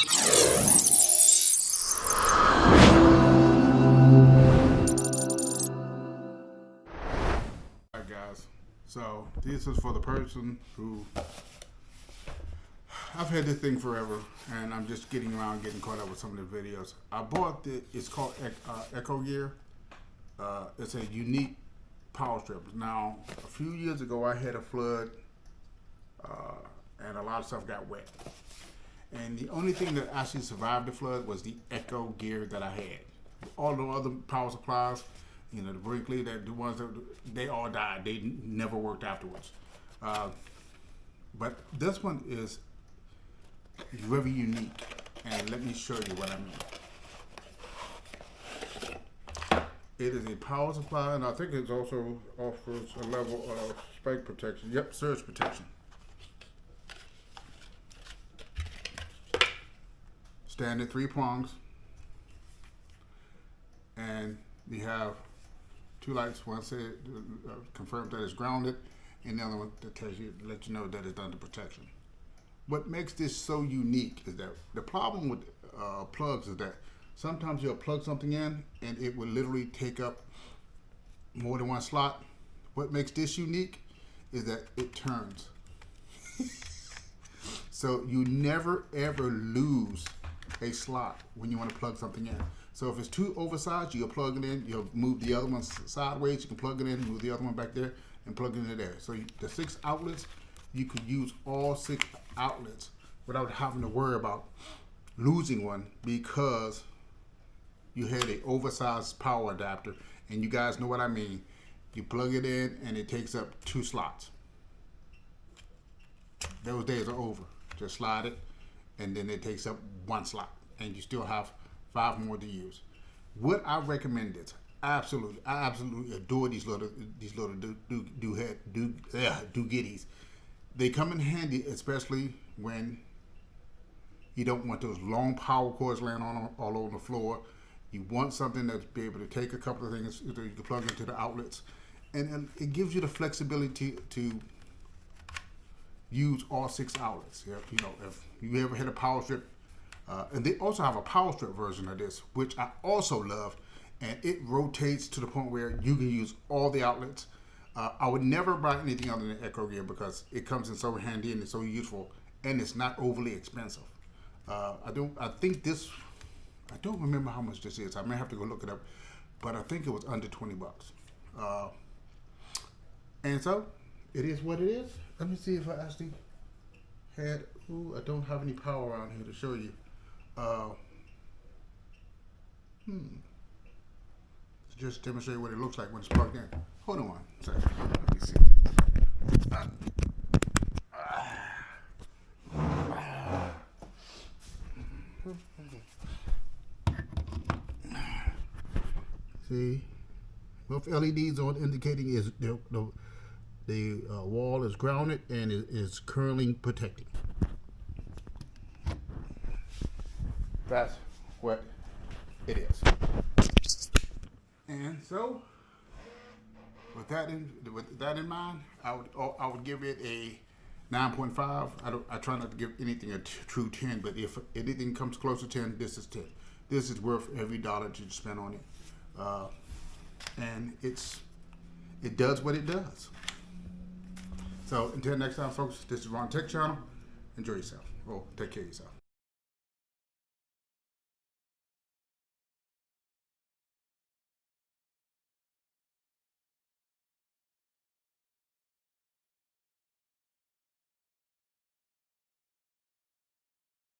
Alright guys, so this is for the person who, I've had this thing forever and I'm just getting caught up with some of the videos. I bought it's called ECHOGEAR. It's a unique power strip. Now, a few years ago I had a flood and a lot of stuff got wet. And the only thing that actually survived the flood was the ECHOGEAR that I had. All the other power supplies, you know, the Brinkley, the ones that they all died. They never worked afterwards. But this one is very unique, and let me show you what I mean. It is a power supply, and I think it also offers a level of spike protection. Yep, surge protection. Standard 3 prongs, and we have 2 lights. One says confirms that it's grounded, and the other one that tells you, let you know that it's under protection. What makes this so unique is that the problem with plugs is that sometimes you'll plug something in and it will literally take up more than one slot. What makes this unique is that it turns. So you never ever lose a slot when you want to plug something in. So if it's too oversized, you'll plug it in, you'll move the other one sideways, you can plug it in, move the other one back there, and plug it in there. So the 6 outlets, you could use all 6 outlets without having to worry about losing one because you had an oversized power adapter, and you guys know what I mean. You plug it in and it takes up 2 slots. Those days are over. Just slide it and then it takes up 1 slot and you still have 5 more to use. What I recommend is I absolutely adore these little do-gitties. They come in handy, especially when you don't want those long power cords laying on all over the floor. You want something that's be able to take a couple of things that you can plug into the outlets, and it gives you the flexibility to use all 6 outlets. You know, if you ever hit a power strip, and they also have a power strip version of this, which I also love, and it rotates to the point where you can use all the outlets. I would never buy anything other than ECHOGEAR because it comes in so handy and it's so useful, and it's not overly expensive. I don't remember how much this is. I may have to go look it up, but I think it was under 20 bucks. And so it is what it is. Let me see if I actually had. Ooh, I don't have any power around here to show you. Just demonstrate what it looks like when it's plugged in. Hold on one second. Let me see. See, both LEDs on indicating is the wall is grounded and it is currently protecting. That's what it is. And so, with that in mind, I would give it a 9.5. I try not to give anything a true 10, but if anything comes close to 10, this is 10. This is worth every dollar that you spend on it, and it does what it does. So until next time, folks, this is Ron Tech Channel. Enjoy yourself. Oh, take care of yourself.